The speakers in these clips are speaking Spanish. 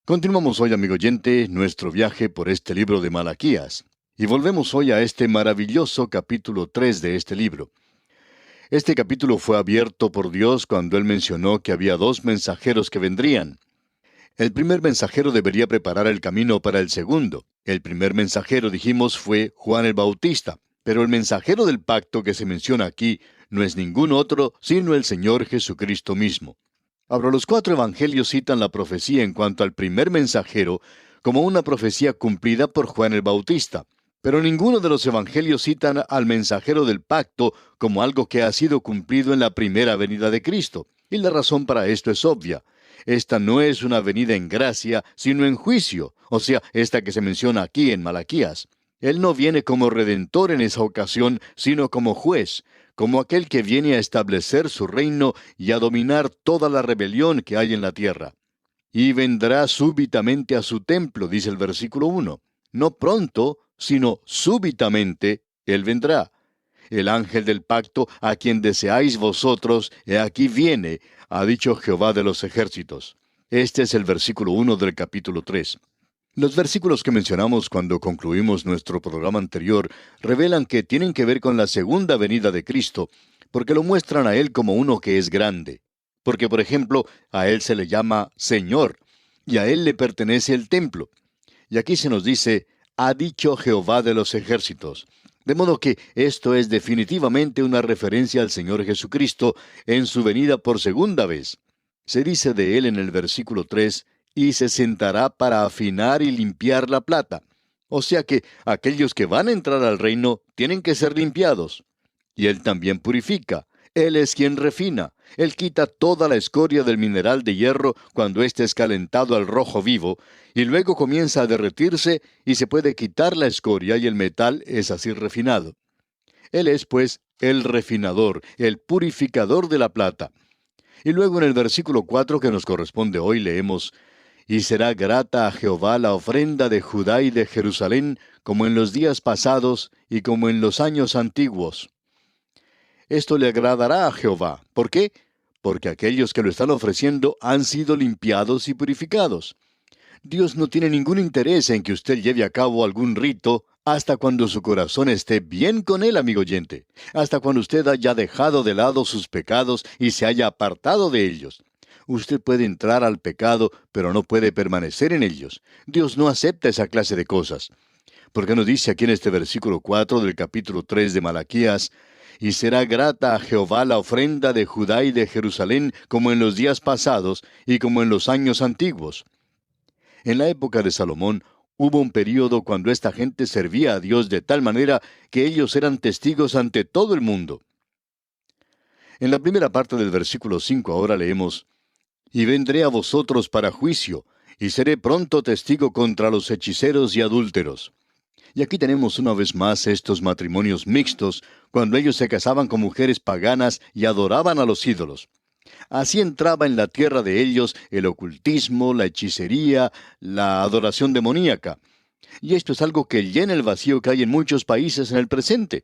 Continuamos hoy, amigo oyente, nuestro viaje por este libro de Malaquías. Y volvemos hoy a este maravilloso capítulo 3 de este libro. Este capítulo fue abierto por Dios cuando Él mencionó que había dos mensajeros que vendrían. El primer mensajero debería preparar el camino para el segundo. El primer mensajero, dijimos, fue Juan el Bautista, pero el mensajero del pacto que se menciona aquí no es ningún otro sino el Señor Jesucristo mismo. Ahora, los cuatro evangelios citan la profecía en cuanto al primer mensajero como una profecía cumplida por Juan el Bautista, pero ninguno de los evangelios citan al mensajero del pacto como algo que ha sido cumplido en la primera venida de Cristo. Y la razón para esto es obvia. Esta no es una venida en gracia, sino en juicio, o sea, esta que se menciona aquí en Malaquías. Él no viene como redentor en esa ocasión, sino como juez, como aquel que viene a establecer su reino y a dominar toda la rebelión que hay en la tierra. Y vendrá súbitamente a su templo, dice el versículo 1. No pronto, sino súbitamente, Él vendrá. El ángel del pacto, a quien deseáis vosotros, he aquí viene, ha dicho Jehová de los ejércitos. Este es el versículo 1 del capítulo 3. Los versículos que mencionamos cuando concluimos nuestro programa anterior revelan que tienen que ver con la segunda venida de Cristo, porque lo muestran a Él como uno que es grande. Porque, por ejemplo, a Él se le llama Señor, y a Él le pertenece el templo. Y aquí se nos dice, ha dicho Jehová de los ejércitos. De modo que esto es definitivamente una referencia al Señor Jesucristo en su venida por segunda vez. Se dice de Él en el versículo 3, y se sentará para afinar y limpiar la plata. O sea que aquellos que van a entrar al reino tienen que ser limpiados. Y Él también purifica. Él es quien refina. Él quita toda la escoria del mineral de hierro cuando éste es calentado al rojo vivo, y luego comienza a derretirse y se puede quitar la escoria y el metal es así refinado. Él es, pues, el refinador, el purificador de la plata. Y luego en el versículo 4 que nos corresponde hoy leemos, y será grata a Jehová la ofrenda de Judá y de Jerusalén, como en los días pasados y como en los años antiguos. Esto le agradará a Jehová. ¿Por qué? Porque aquellos que lo están ofreciendo han sido limpiados y purificados. Dios no tiene ningún interés en que usted lleve a cabo algún rito hasta cuando su corazón esté bien con Él, amigo oyente, hasta cuando usted haya dejado de lado sus pecados y se haya apartado de ellos. Usted puede entrar al pecado, pero no puede permanecer en ellos. Dios no acepta esa clase de cosas. Porque nos dice aquí en este versículo 4 del capítulo 3 de Malaquías, y será grata a Jehová la ofrenda de Judá y de Jerusalén como en los días pasados y como en los años antiguos. En la época de Salomón hubo un período cuando esta gente servía a Dios de tal manera que ellos eran testigos ante todo el mundo. En la primera parte del versículo 5 ahora leemos, y vendré a vosotros para juicio, y seré pronto testigo contra los hechiceros y adúlteros. Y aquí tenemos una vez más estos matrimonios mixtos, cuando ellos se casaban con mujeres paganas y adoraban a los ídolos. Así entraba en la tierra de ellos el ocultismo, la hechicería, la adoración demoníaca. Y esto es algo que llena el vacío que hay en muchos países en el presente.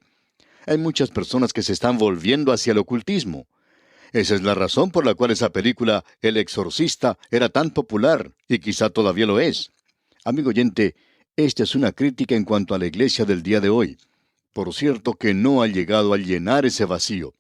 Hay muchas personas que se están volviendo hacia el ocultismo. Esa es la razón por la cual esa película, El Exorcista, era tan popular, y quizá todavía lo es. Amigo oyente, esta es una crítica en cuanto a la iglesia del día de hoy. Por cierto que no ha llegado a llenar ese vacío.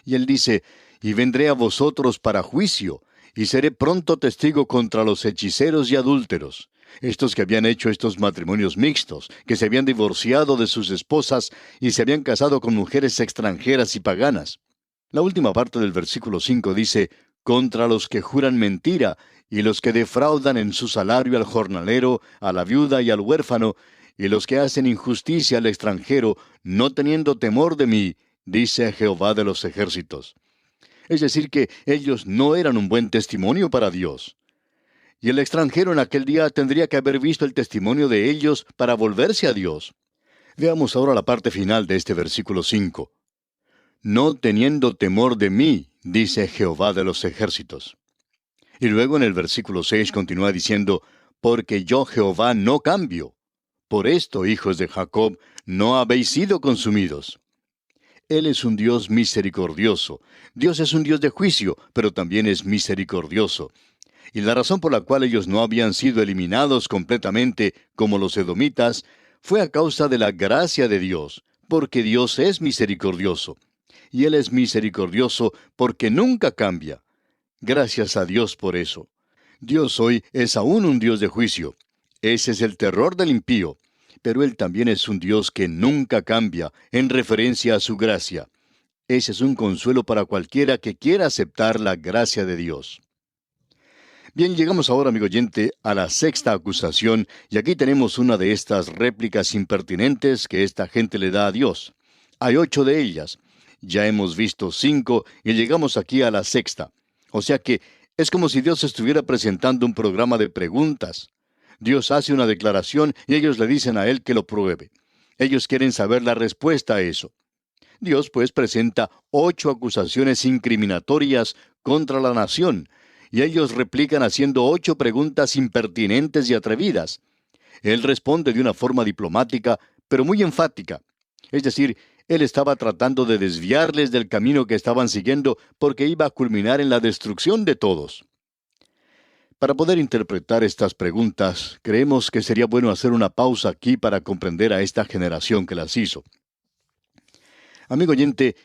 Y él dice, y vendré a vosotros para juicio, y seré pronto testigo contra los hechiceros y adúlteros. Estos que habían hecho estos matrimonios mixtos, que se habían divorciado de sus esposas y se habían casado con mujeres extranjeras y paganas. La última parte del versículo 5 dice, contra los que juran mentira, y los que defraudan en su salario al jornalero, a la viuda y al huérfano, y los que hacen injusticia al extranjero, no teniendo temor de mí, dice Jehová de los ejércitos. Es decir, que ellos no eran un buen testimonio para Dios. Y el extranjero en aquel día tendría que haber visto el testimonio de ellos para volverse a Dios. Veamos ahora la parte final de este versículo 5. No teniendo temor de mí, dice Jehová de los ejércitos. Y luego en el versículo 6 continúa diciendo, porque yo Jehová no cambio. Por esto, hijos de Jacob, no habéis sido consumidos. Él es un Dios misericordioso. Dios es un Dios de juicio, pero también es misericordioso. Y la razón por la cual ellos no habían sido eliminados completamente como los edomitas fue a causa de la gracia de Dios, porque Dios es misericordioso. Y Él es misericordioso porque nunca cambia. Gracias a Dios por eso. Dios hoy es aún un Dios de juicio. Ese es el terror del impío. Pero Él también es un Dios que nunca cambia en referencia a su gracia. Ese es un consuelo para cualquiera que quiera aceptar la gracia de Dios. Bien, llegamos ahora, amigo oyente, a la sexta acusación, y aquí tenemos una de estas réplicas impertinentes que esta gente le da a Dios. Hay 8 de ellas. Ya hemos visto 5 y llegamos aquí a la sexta. O sea que es como si Dios estuviera presentando un programa de preguntas. Dios hace una declaración y ellos le dicen a Él que lo pruebe. Ellos quieren saber la respuesta a eso. Dios pues presenta 8 acusaciones incriminatorias contra la nación, y ellos replican haciendo 8 preguntas impertinentes y atrevidas. Él responde de una forma diplomática, pero muy enfática. Es decir, él estaba tratando de desviarles del camino que estaban siguiendo porque iba a culminar en la destrucción de todos. Para poder interpretar estas preguntas, creemos que sería bueno hacer una pausa aquí para comprender a esta generación que las hizo. Amigo oyente,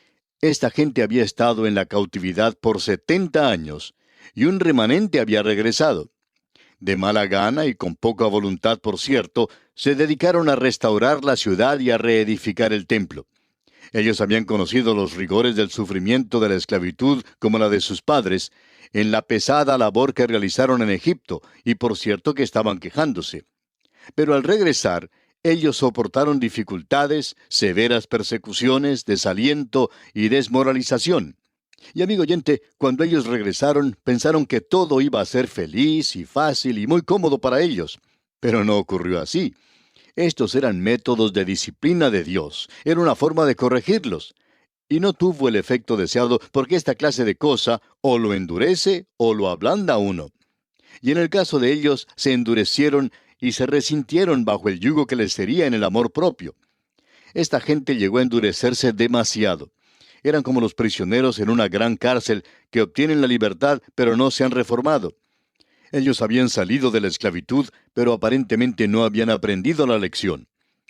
esta gente había estado en la cautividad por 70 años, y un remanente había regresado. De mala gana y con poca voluntad, por cierto, se dedicaron a restaurar la ciudad y a reedificar el templo. Ellos habían conocido los rigores del sufrimiento de la esclavitud como la de sus padres, en la pesada labor que realizaron en Egipto, y por cierto que estaban quejándose. Pero al regresar, ellos soportaron dificultades, severas persecuciones, desaliento y desmoralización. Y amigo oyente, cuando ellos regresaron, pensaron que todo iba a ser feliz y fácil y muy cómodo para ellos. Pero no ocurrió así. Estos eran métodos de disciplina de Dios. Era una forma de corregirlos. Y no tuvo el efecto deseado porque esta clase de cosa o lo endurece o lo ablanda a uno. Y en el caso de ellos, se endurecieron y se resintieron bajo el yugo que les sería en el amor propio. Esta gente llegó a endurecerse demasiado. Eran como los prisioneros en una gran cárcel que obtienen la libertad pero no se han reformado. Ellos habían salido de la esclavitud, pero aparentemente no habían aprendido la lección.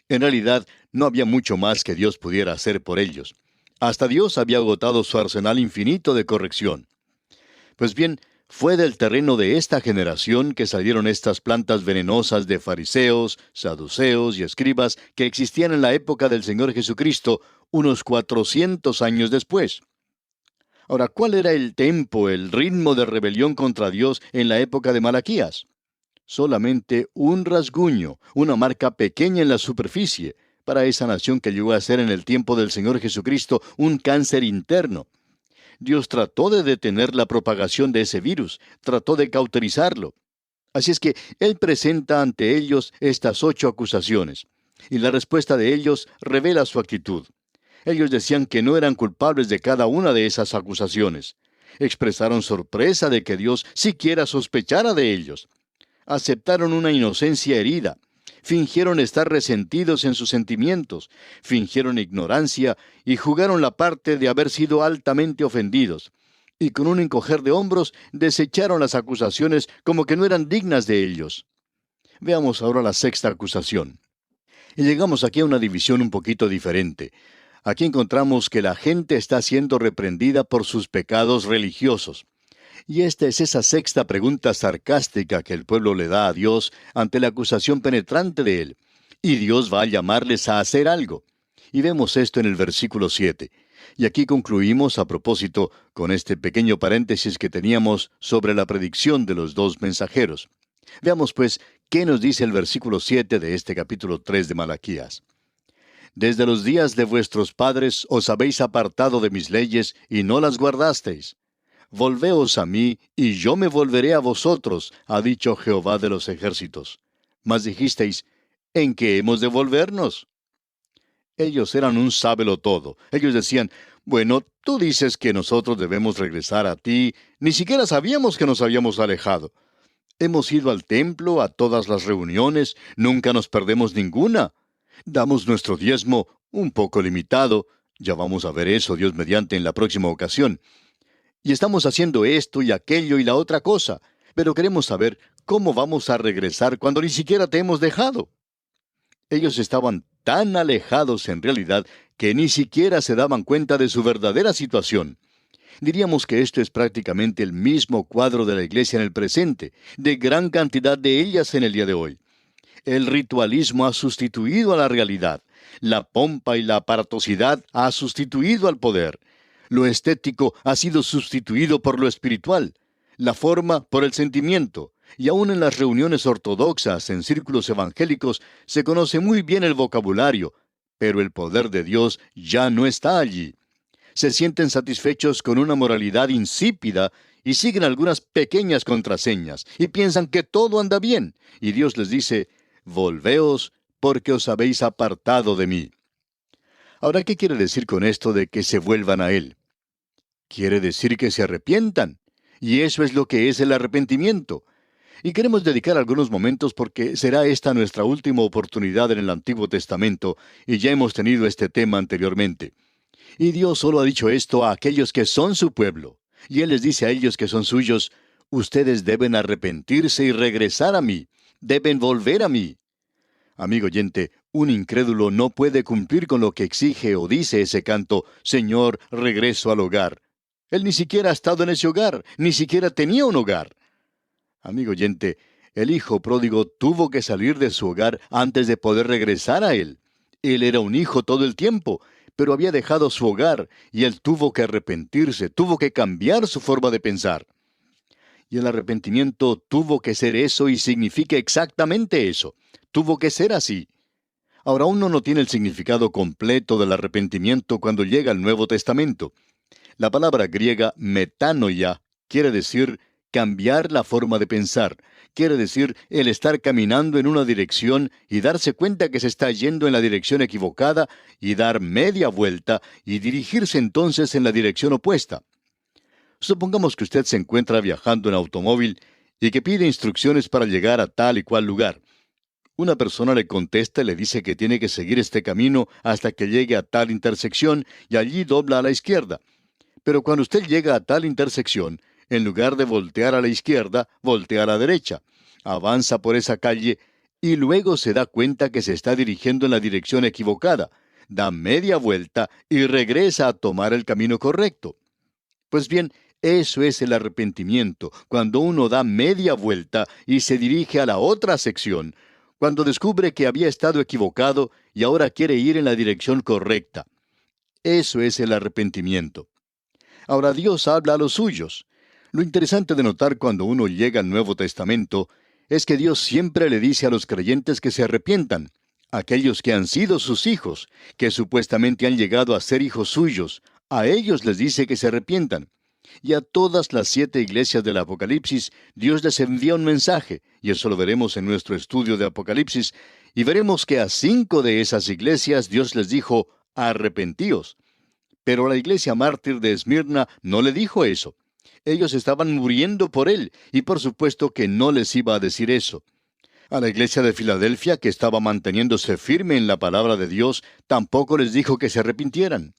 En realidad, no había mucho más que Dios pudiera hacer por ellos. Hasta Dios había agotado su arsenal infinito de corrección. Pues bien, fue del terreno de esta generación que salieron estas plantas venenosas de fariseos, saduceos y escribas que existían en la época del Señor Jesucristo, unos 400 años después. Ahora, ¿cuál era el tempo, el ritmo de rebelión contra Dios en la época de Malaquías? Solamente un rasguño, una marca pequeña en la superficie, para esa nación que llegó a ser en el tiempo del Señor Jesucristo un cáncer interno. Dios trató de detener la propagación de ese virus, trató de cauterizarlo. Así es que Él presenta ante ellos estas 8 acusaciones, y la respuesta de ellos revela su actitud. Ellos decían que no eran culpables de cada una de esas acusaciones. Expresaron sorpresa de que Dios siquiera sospechara de ellos. Aceptaron una inocencia herida. Fingieron estar resentidos en sus sentimientos. Fingieron ignorancia y jugaron la parte de haber sido altamente ofendidos. Y con un encoger de hombros desecharon las acusaciones como que no eran dignas de ellos. Veamos ahora la sexta acusación. Y llegamos aquí a una división un poquito diferente. Aquí encontramos que la gente está siendo reprendida por sus pecados religiosos. Y esta es esa sexta pregunta sarcástica que el pueblo le da a Dios ante la acusación penetrante de él. Y Dios va a llamarles a hacer algo. Y vemos esto en el versículo 7. Y aquí concluimos a propósito con este pequeño paréntesis que teníamos sobre la predicción de los 2 mensajeros. Veamos pues qué nos dice el versículo 7 de este capítulo 3 de Malaquías. Desde los días de vuestros padres os habéis apartado de mis leyes y no las guardasteis. Volveos a mí, y yo me volveré a vosotros, ha dicho Jehová de los ejércitos. Mas dijisteis, ¿en qué hemos de volvernos? Ellos eran un sábelo-todo. Ellos decían, bueno, tú dices que nosotros debemos regresar a ti. Ni siquiera sabíamos que nos habíamos alejado. Hemos ido al templo, a todas las reuniones, nunca nos perdemos ninguna. Damos nuestro diezmo un poco limitado. Ya vamos a ver eso, Dios mediante, en la próxima ocasión. Y estamos haciendo esto y aquello y la otra cosa. pero queremos saber cómo vamos a regresar cuando ni siquiera te hemos dejado. Ellos estaban tan alejados en realidad que ni siquiera se daban cuenta de su verdadera situación. Diríamos que esto es prácticamente el mismo cuadro de la iglesia en el presente, de gran cantidad de ellas en el día de hoy. El ritualismo ha sustituido a la realidad. La pompa y la aparatosidad ha sustituido al poder. Lo estético ha sido sustituido por lo espiritual. La forma por el sentimiento. Y aún en las reuniones ortodoxas, en círculos evangélicos, se conoce muy bien el vocabulario, pero el poder de Dios ya no está allí. Se sienten satisfechos con una moralidad insípida y siguen algunas pequeñas contraseñas y piensan que todo anda bien. Y Dios les dice, volveos porque os habéis apartado de mí. Ahora, ¿qué quiere decir con esto de que se vuelvan a Él? Quiere decir que se arrepientan. Y eso es lo que es el arrepentimiento. Y queremos dedicar algunos momentos porque será esta nuestra última oportunidad en el Antiguo Testamento, y ya hemos tenido este tema anteriormente. Y Dios solo ha dicho esto a aquellos que son su pueblo. Y Él les dice a ellos que son suyos, ustedes deben arrepentirse y regresar a mí. Deben volver a mí. Amigo oyente, un incrédulo no puede cumplir con lo que exige o dice ese canto, Señor, regreso al hogar. Él ni siquiera ha estado en ese hogar, ni siquiera tenía un hogar. Amigo oyente, el hijo pródigo tuvo que salir de su hogar antes de poder regresar a él. Él era un hijo todo el tiempo, pero había dejado su hogar y él tuvo que arrepentirse, tuvo que cambiar su forma de pensar. Y el arrepentimiento tuvo que ser eso y significa exactamente eso. Tuvo que ser así. Ahora uno no tiene el significado completo del arrepentimiento cuando llega al Nuevo Testamento. La palabra griega metanoia quiere decir cambiar la forma de pensar. Quiere decir el estar caminando en una dirección y darse cuenta que se está yendo en la dirección equivocada y dar media vuelta y dirigirse entonces en la dirección opuesta. Supongamos que usted se encuentra viajando en automóvil y que pide instrucciones para llegar a tal y cual lugar. Una persona le contesta y le dice que tiene que seguir este camino hasta que llegue a tal intersección y allí dobla a la izquierda. Pero cuando usted llega a tal intersección, en lugar de voltear a la izquierda, voltea a la derecha. Avanza por esa calle y luego se da cuenta que se está dirigiendo en la dirección equivocada. Da media vuelta y regresa a tomar el camino correcto. Pues bien, eso es el arrepentimiento, cuando uno da media vuelta y se dirige a la otra sección, cuando descubre que había estado equivocado y ahora quiere ir en la dirección correcta. Eso es el arrepentimiento. Ahora Dios habla a los suyos. Lo interesante de notar cuando uno llega al Nuevo Testamento es que Dios siempre le dice a los creyentes que se arrepientan, aquellos que han sido sus hijos, que supuestamente han llegado a ser hijos suyos, a ellos les dice que se arrepientan. Y a todas las 7 iglesias del Apocalipsis, Dios les envía un mensaje, y eso lo veremos en nuestro estudio de Apocalipsis, y veremos que a 5 de esas iglesias Dios les dijo, arrepentíos. Pero a la iglesia mártir de Esmirna no le dijo eso. Ellos estaban muriendo por él, y por supuesto que no les iba a decir eso. A la iglesia de Filadelfia, que estaba manteniéndose firme en la palabra de Dios, tampoco les dijo que se arrepintieran.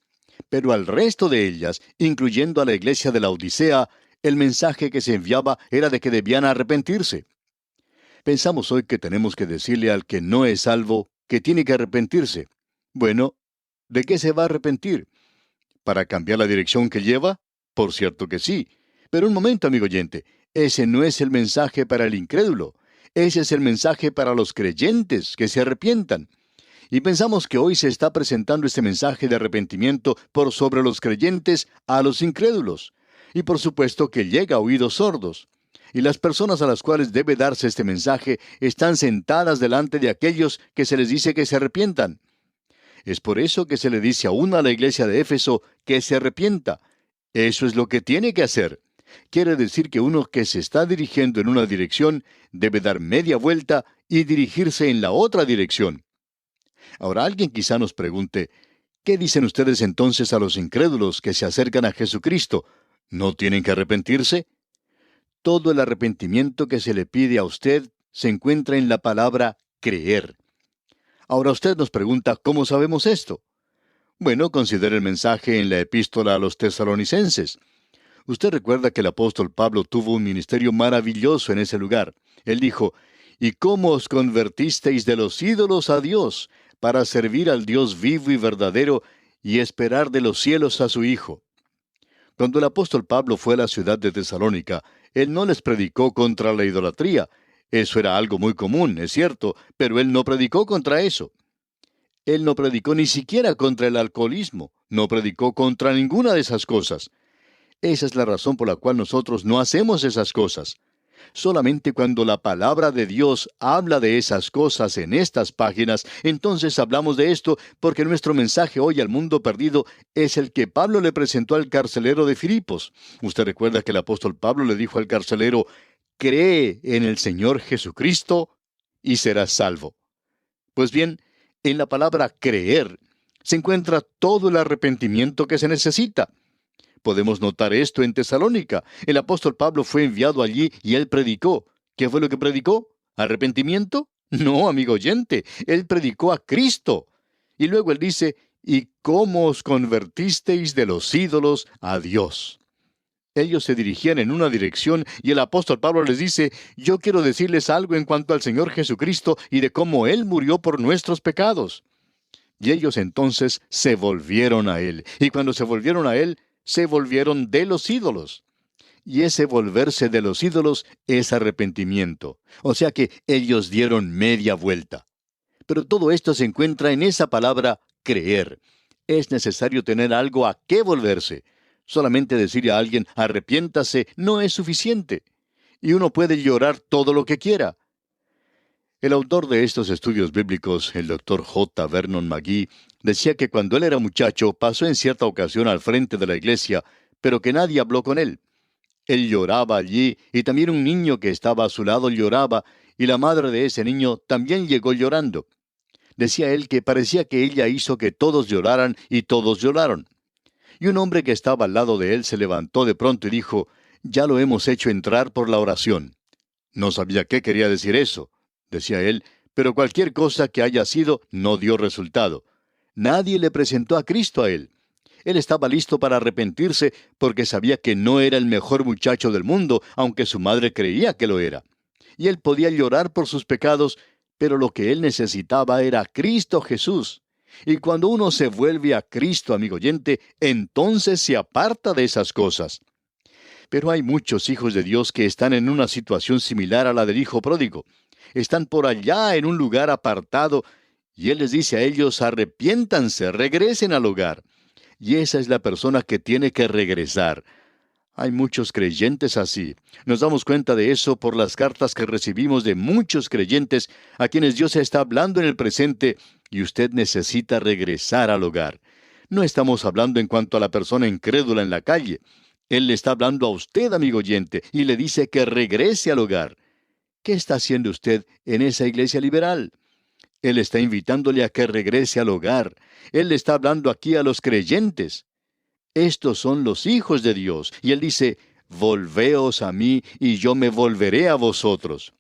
Pero al resto de ellas, incluyendo a la iglesia de la Odisea, el mensaje que se enviaba era de que debían arrepentirse. Pensamos hoy que tenemos que decirle al que no es salvo que tiene que arrepentirse. Bueno, ¿de qué se va a arrepentir? ¿Para cambiar la dirección que lleva? Por cierto que sí. Pero un momento, amigo oyente, ese no es el mensaje para el incrédulo. Ese es el mensaje para los creyentes que se arrepientan. Y pensamos que hoy se está presentando este mensaje de arrepentimiento por sobre los creyentes a los incrédulos. Y por supuesto que llega a oídos sordos. Y las personas a las cuales debe darse este mensaje están sentadas delante de aquellos que se les dice que se arrepientan. Es por eso que se le dice aún a la iglesia de Éfeso que se arrepienta. Eso es lo que tiene que hacer. Quiere decir que uno que se está dirigiendo en una dirección debe dar media vuelta y dirigirse en la otra dirección. Ahora alguien quizá nos pregunte, ¿qué dicen ustedes entonces a los incrédulos que se acercan a Jesucristo? ¿No tienen que arrepentirse? Todo el arrepentimiento que se le pide a usted se encuentra en la palabra creer. Ahora usted nos pregunta, ¿cómo sabemos esto? Bueno, considere el mensaje en la epístola a los tesalonicenses. Usted recuerda que el apóstol Pablo tuvo un ministerio maravilloso en ese lugar. Él dijo, ¿y cómo os convertisteis de los ídolos a Dios, para servir al Dios vivo y verdadero, y esperar de los cielos a su Hijo? Cuando el apóstol Pablo fue a la ciudad de Tesalónica, él no les predicó contra la idolatría. Eso era algo muy común, es cierto, pero él no predicó contra eso. Él no predicó ni siquiera contra el alcoholismo, no predicó contra ninguna de esas cosas. Esa es la razón por la cual nosotros no hacemos esas cosas. Solamente cuando la palabra de Dios habla de esas cosas en estas páginas, entonces hablamos de esto, porque nuestro mensaje hoy al mundo perdido es el que Pablo le presentó al carcelero de Filipos. Usted recuerda que el apóstol Pablo le dijo al carcelero, cree en el Señor Jesucristo y serás salvo. Pues bien, en la palabra creer se encuentra todo el arrepentimiento que se necesita. Podemos notar esto en Tesalónica. El apóstol Pablo fue enviado allí y él predicó. ¿Qué fue lo que predicó? ¿Arrepentimiento? No, amigo oyente, él predicó a Cristo. Y luego él dice, ¿y cómo os convertisteis de los ídolos a Dios? Ellos se dirigían en una dirección y el apóstol Pablo les dice, yo quiero decirles algo en cuanto al Señor Jesucristo y de cómo Él murió por nuestros pecados. Y ellos entonces se volvieron a Él. Y cuando se volvieron a Él, se volvieron de los ídolos. Y ese volverse de los ídolos es arrepentimiento. O sea que ellos dieron media vuelta. Pero todo esto se encuentra en esa palabra creer. Es necesario tener algo a qué volverse. Solamente decirle a alguien arrepiéntase no es suficiente. Y uno puede llorar todo lo que quiera. El autor de estos estudios bíblicos, el doctor J. Vernon McGee, decía que cuando él era muchacho pasó en cierta ocasión al frente de la iglesia, pero que nadie habló con él. Él lloraba allí, y también un niño que estaba a su lado lloraba, y la madre de ese niño también llegó llorando. Decía él que parecía que ella hizo que todos lloraran, y todos lloraron. Y un hombre que estaba al lado de él se levantó de pronto y dijo, ya lo hemos hecho entrar por la oración. No sabía qué quería decir eso, decía él, pero cualquier cosa que haya sido no dio resultado. Nadie le presentó a Cristo a él. Él estaba listo para arrepentirse porque sabía que no era el mejor muchacho del mundo, aunque su madre creía que lo era. Y él podía llorar por sus pecados, pero lo que él necesitaba era a Cristo Jesús. Y cuando uno se vuelve a Cristo, amigo oyente, entonces se aparta de esas cosas. Pero hay muchos hijos de Dios que están en una situación similar a la del hijo pródigo. Están por allá en un lugar apartado, y Él les dice a ellos, arrepiéntanse, regresen al hogar. Y esa es la persona que tiene que regresar. Hay muchos creyentes así. Nos damos cuenta de eso por las cartas que recibimos de muchos creyentes a quienes Dios está hablando en el presente, y usted necesita regresar al hogar. No estamos hablando en cuanto a la persona incrédula en la calle. Él le está hablando a usted, amigo oyente, y le dice que regrese al hogar. ¿Qué está haciendo usted en esa iglesia liberal? Él está invitándole a que regrese al hogar. Él le está hablando aquí a los creyentes. Estos son los hijos de Dios. Y Él dice, volveos a mí y yo me volveré a vosotros.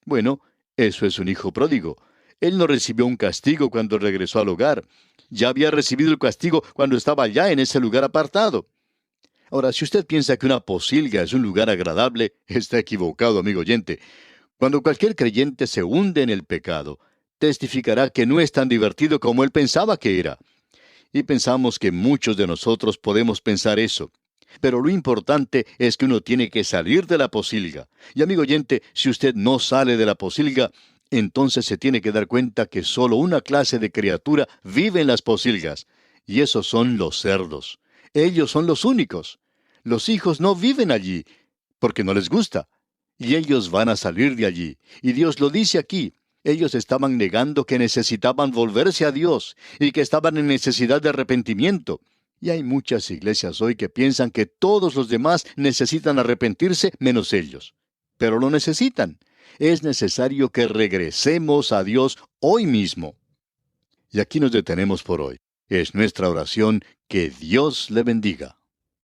Bueno, eso es un hijo pródigo. Él no recibió un castigo cuando regresó al hogar. Ya había recibido el castigo cuando estaba allá en ese lugar apartado. Ahora, si usted piensa que una posilga es un lugar agradable, está equivocado, amigo oyente. Cuando cualquier creyente se hunde en el pecado, testificará que no es tan divertido como él pensaba que era. Y pensamos que muchos de nosotros podemos pensar eso. Pero lo importante es que uno tiene que salir de la posilga. Y amigo oyente, si usted no sale de la posilga, entonces se tiene que dar cuenta que solo una clase de criatura vive en las posilgas. Y esos son los cerdos. Ellos son los únicos. Los hijos no viven allí, porque no les gusta. Y ellos van a salir de allí. Y Dios lo dice aquí. Ellos estaban negando que necesitaban volverse a Dios y que estaban en necesidad de arrepentimiento. Y hay muchas iglesias hoy que piensan que todos los demás necesitan arrepentirse menos ellos. Pero lo necesitan. Es necesario que regresemos a Dios hoy mismo. Y aquí nos detenemos por hoy. Es nuestra oración que Dios le bendiga.